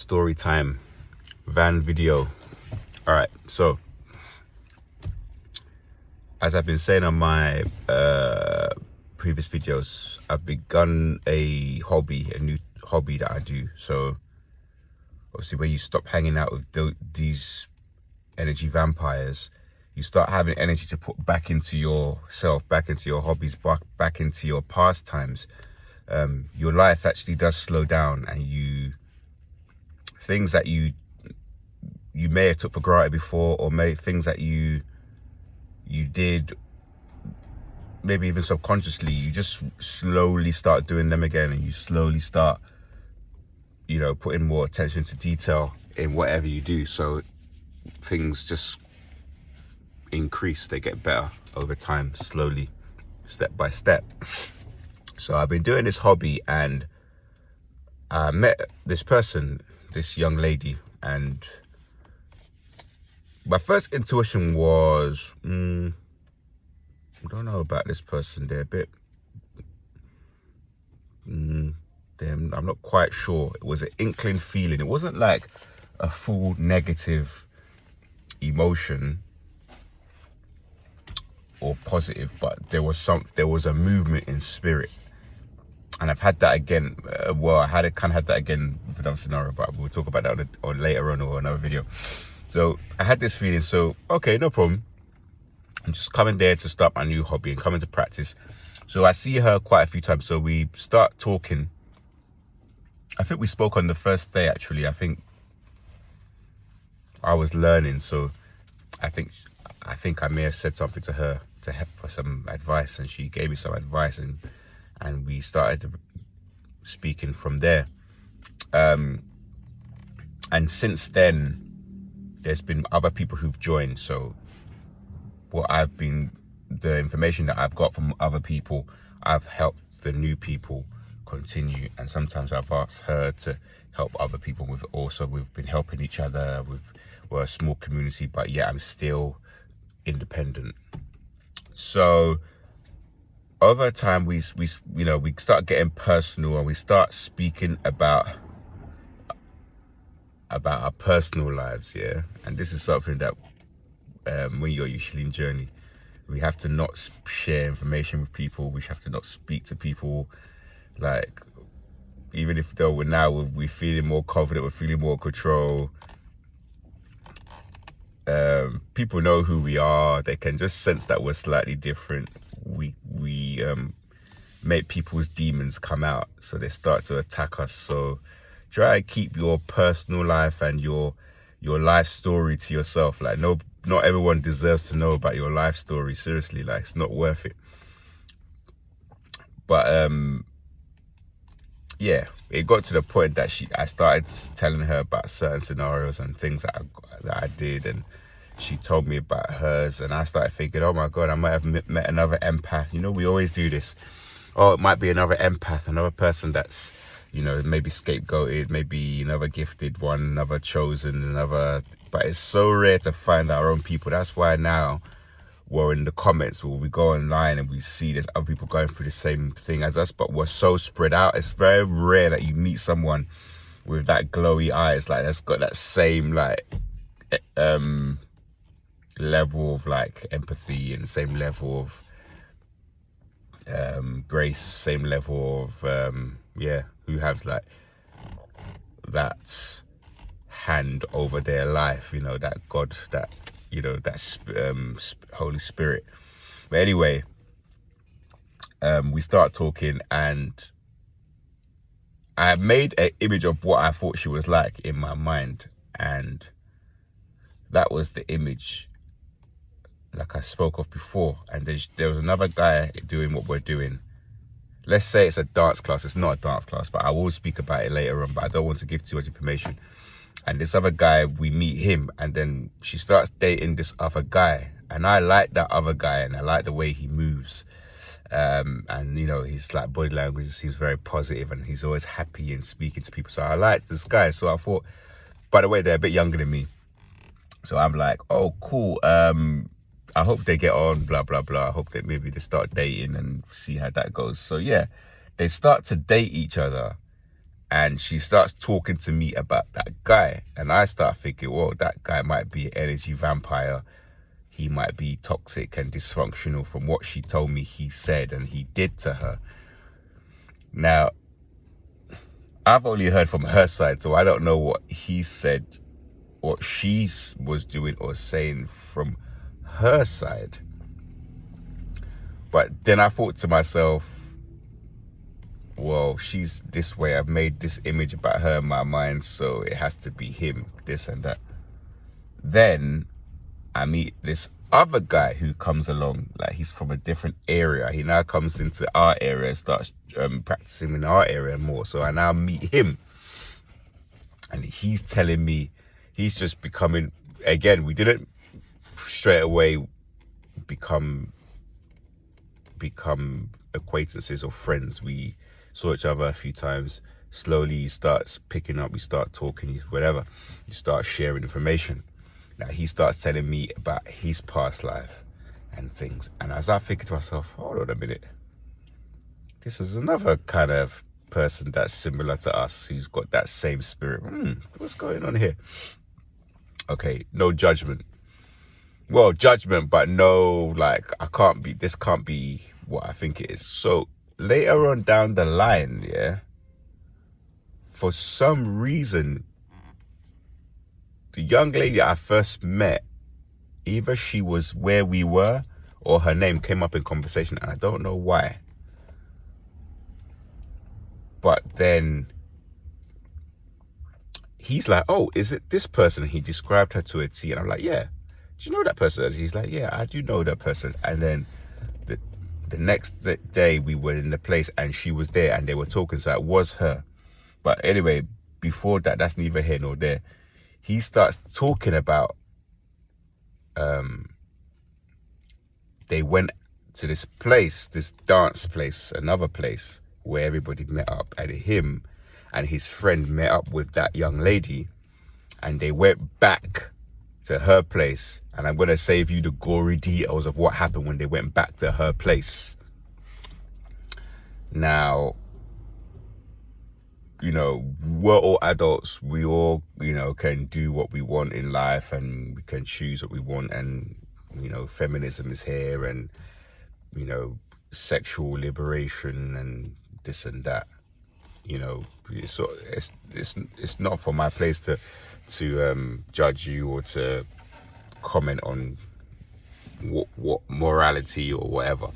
Story time, van video. All right, so as I've been saying on my previous videos, I've begun a new hobby that I do. So obviously when you stop hanging out with these energy vampires, you start having energy to put back into yourself, back into your hobbies, back into your pastimes. Your life actually does slow down, and things that you may have took for granted before, or things that you did maybe even subconsciously, you just slowly start doing them again, and you slowly start putting more attention to detail in whatever you do. So things just increase, they get better over time, slowly, step by step. So I've been doing this hobby, and I met this person, this young lady, and my first intuition was, I don't know about this person. They're a bit, I'm not quite sure. It was an inkling feeling. It wasn't like a full negative emotion or positive, but there was a movement in spirit. And I've had that again. I had that again with another scenario, but we'll talk about that or later on, or another video. So I had this feeling. So okay, no problem. I'm just coming there to start my new hobby and coming to practice. So I see her quite a few times. So we start talking. I think we spoke on the first day, actually. I think I was learning, so I think I may have said something to her to help for some advice, and she gave me some advice, and we started speaking from there. And since then, there's been other people who've joined. So the information that I've got from other people, I've helped the new people continue, and sometimes I've asked her to help other people with it also. We've been helping each other. We're a small community, but yeah, I'm still independent. So over time, we start getting personal, and we start speaking about our personal lives, yeah. And this is something that when you're usually in journey, we have to not share information with people. We have to not speak to people, like, even if we're feeling more confident, we're feeling more control. People know who we are. They can just sense that we're slightly different. We make people's demons come out, so they start to attack us. So try and keep your personal life and your life story to yourself. Like, not everyone deserves to know about your life story. Seriously, like, it's not worth it. But yeah, it got to the point that I started telling her about certain scenarios and things that I did, and she told me about hers, and I started thinking, oh my God, I might have met another empath. We always do this. Oh, it might be another empath, another person that's, maybe scapegoated, maybe another gifted one, another chosen, but it's so rare to find our own people. That's why now we're in the comments, where we go online and we see there's other people going through the same thing as us, but we're so spread out. It's very rare that you meet someone with that glowy eyes, like, that's got that same, like, level of, like, empathy, and same level of grace, same level of who have, like, that hand over their life, that God, that Holy Spirit. But anyway, we start talking, and I made an image of what I thought she was like in my mind, and that was the image, like I spoke of before. And there was another guy doing what we're doing. Let's say it's a dance class. It's not a dance class, but I will speak about it later on, but I don't want to give too much information. And this other guy, we meet him, and then she starts dating this other guy, and I like that other guy, and I like the way he moves, and his, like, body language seems very positive, and he's always happy and speaking to people. So I liked this guy. So I thought, by the way, they're a bit younger than me, so I'm like, oh cool, I hope they get on, blah blah blah. I hope that maybe they start dating and see how that goes. So yeah, they start to date each other, And she starts talking to me about that guy. And I start thinking, well, that guy might be an energy vampire. He might be toxic and dysfunctional from what she told me he said and he did to her. Now, I've only heard from her side, so I don't know what he said, what she was doing or saying from her side. But then I thought to myself, well, she's this way. I've made this image about her in my mind, so it has to be him, this and that. Then I meet this other guy who comes along, like he's from a different area. He now comes into our area and starts practicing in our area more. So I now meet him. And he's telling me he's just becoming, again, we didn't straight away become acquaintances or friends. We saw each other a few times. Slowly he starts picking up, we start talking, whatever. You start sharing information. Now he starts telling me about his past life and things. And I start thinking to myself, hold on a minute. This is another kind of person that's similar to us, who's got that same spirit. What's going on here? Okay, no judgment. Well, judgment, but no, like, this can't be what I think it is. So later on down the line, yeah, for some reason, the young lady I first met, either she was where we were or her name came up in conversation, and I don't know why. But then he's like, oh, is it this person? He described her to a T, and I'm like, yeah. Do you know that person? He's like, yeah, I do know that person. And then the next day we were in the place and she was there and they were talking, so it was her. But anyway, before that, that's neither here nor there. He starts talking about they went to this place, this dance place, another place where everybody met up, and him and his friend met up with that young lady, and they went back to her place. And I'm going to save you the gory details of what happened when they went back to her place. Now, you know, we're all adults. We all, you know, can do what we want in life, and we can choose what we want. And, you know, feminism is here, and, you know, sexual liberation and this and that. You know, it's not for my place to judge you or to comment on what morality or whatever.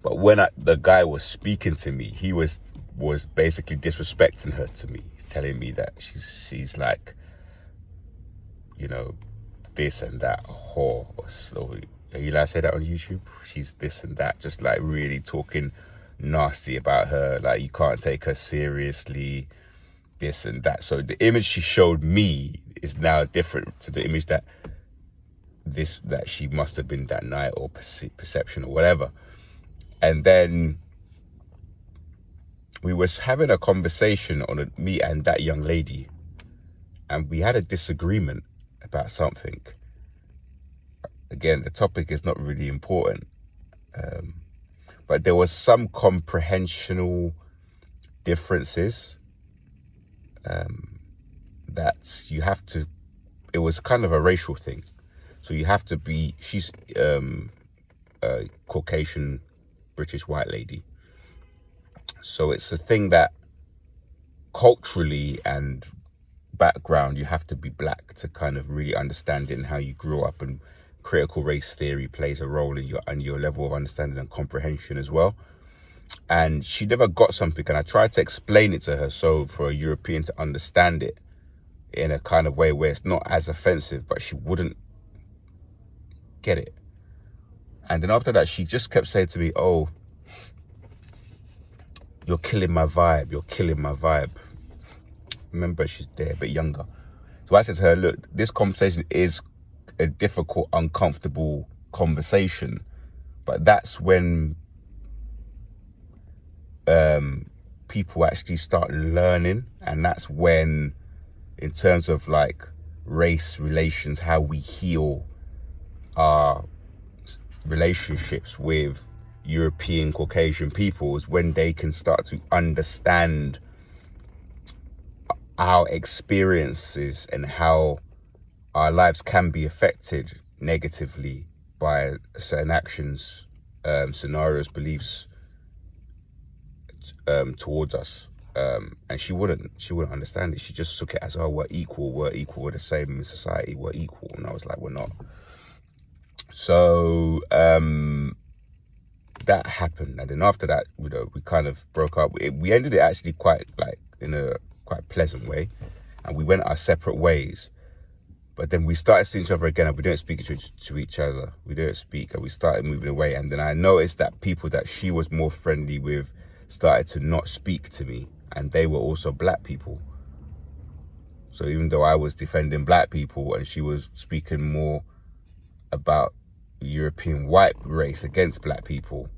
But when the guy was speaking to me, he was basically disrespecting her to me. He's telling me that she's like, you know, this and that, a whore. Or so, are you allowed to say that on YouTube? She's this and that, just like really talking nasty about her. Like, you can't take her seriously, this and that. So the image she showed me is now different to the image that she must have been that night, or perception or whatever. And then we was having a conversation on me and that young lady, and we had a disagreement about something. Again, the topic is not really important, but there was some comprehensional differences that you have to, it was kind of a racial thing. So you have to be, she's a Caucasian British white lady. So it's a thing that culturally and background, you have to be black to kind of really understand it, and how you grew up, and critical race theory plays a role in your level of understanding and comprehension as well. And she never got something, and I tried to explain it to her, so for a European to understand it in a kind of way where it's not as offensive, but she wouldn't get it. And then after that, she just kept saying to me, oh, you're killing my vibe, you're killing my vibe. Remember, she's there, a bit younger. So I said to her, look, this conversation is a difficult, uncomfortable conversation, but that's when people actually start learning. And that's when, in terms of like race relations, how we heal our relationships with European Caucasian people, is when they can start to understand our experiences and how our lives can be affected negatively by certain actions, scenarios, beliefs towards us. And she wouldn't understand it. She just took it as, oh, we're equal, we're the same in society, we're equal. And I was like, we're not. So that happened, and then after that, we kind of broke up. We ended it actually quite in a quite pleasant way, and we went our separate ways. But then we started seeing each other again, and we didn't speak to each other. We didn't speak, and we started moving away. And then I noticed that people that she was more friendly with started to not speak to me, and they were also black people. So even though I was defending black people and she was speaking more about European white race against black people,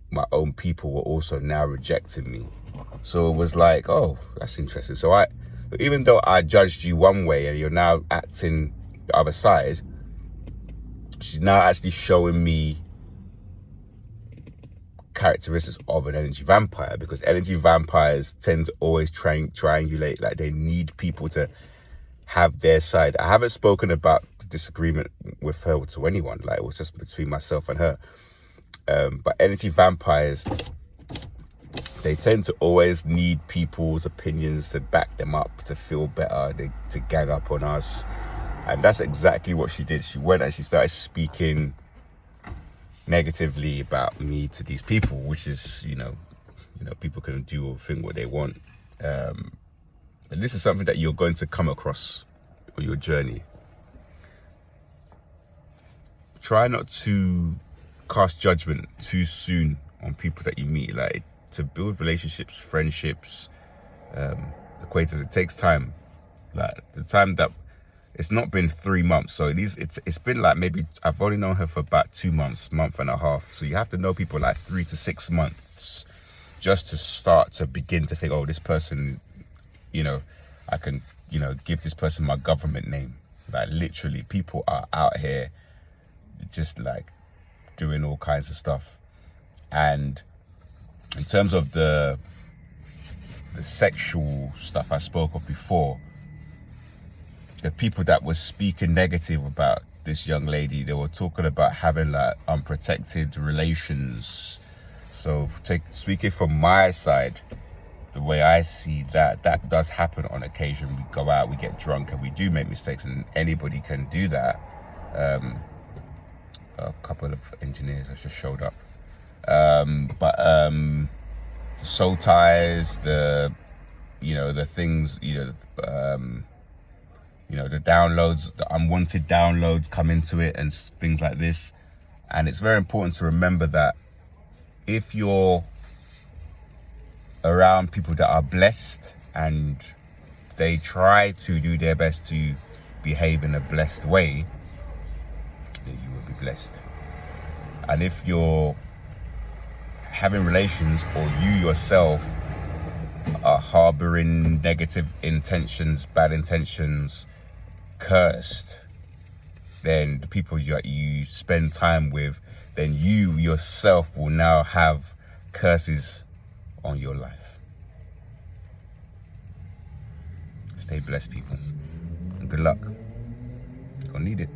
my own people were also now rejecting me. So it was like, oh, that's interesting. So even though I judged you one way and you're now acting the other side, she's now actually showing me characteristics of an energy vampire, because energy vampires tend to always triangulate. Like, they need people to have their side. I haven't spoken about the disagreement with her to anyone. Like, it was just between myself and her. But energy vampires, they tend to always need people's opinions to back them up, to feel better, to gang up on us. And that's exactly what she did. She went and she started speaking negatively about me to these people, which is, people can do or think what they want. And this is something that you're going to come across on your journey. Try not to cast judgment too soon people that you meet. Like, to build relationships, friendships, acquaintances, it takes time. Like, the time that it's not been 3 months, so it's been like, maybe I've only known her for about 2 months, month and a half. So you have to know people like 3 to 6 months just to start to begin to think, oh, this person, I can, give this person my government name. Like, literally, people are out here just like doing all kinds of stuff. And in terms of the sexual stuff I spoke of before, the people that were speaking negative about this young lady, they were talking about having like unprotected relations. So speaking from my side, the way I see that does happen on occasion. We go out, we get drunk, and we do make mistakes, and anybody can do that. A couple of engineers have just showed up. But the soul ties, the things, the downloads, the unwanted downloads come into it and things like this. And it's very important to remember that if you're around people that are blessed and they try to do their best to behave in a blessed way, then you will be blessed. And if you're having relations, or you yourself are harboring negative intentions, bad intentions, cursed, then the people you spend time with, then you yourself will now have curses on your life. Stay blessed, people, and good luck. You're gonna need it.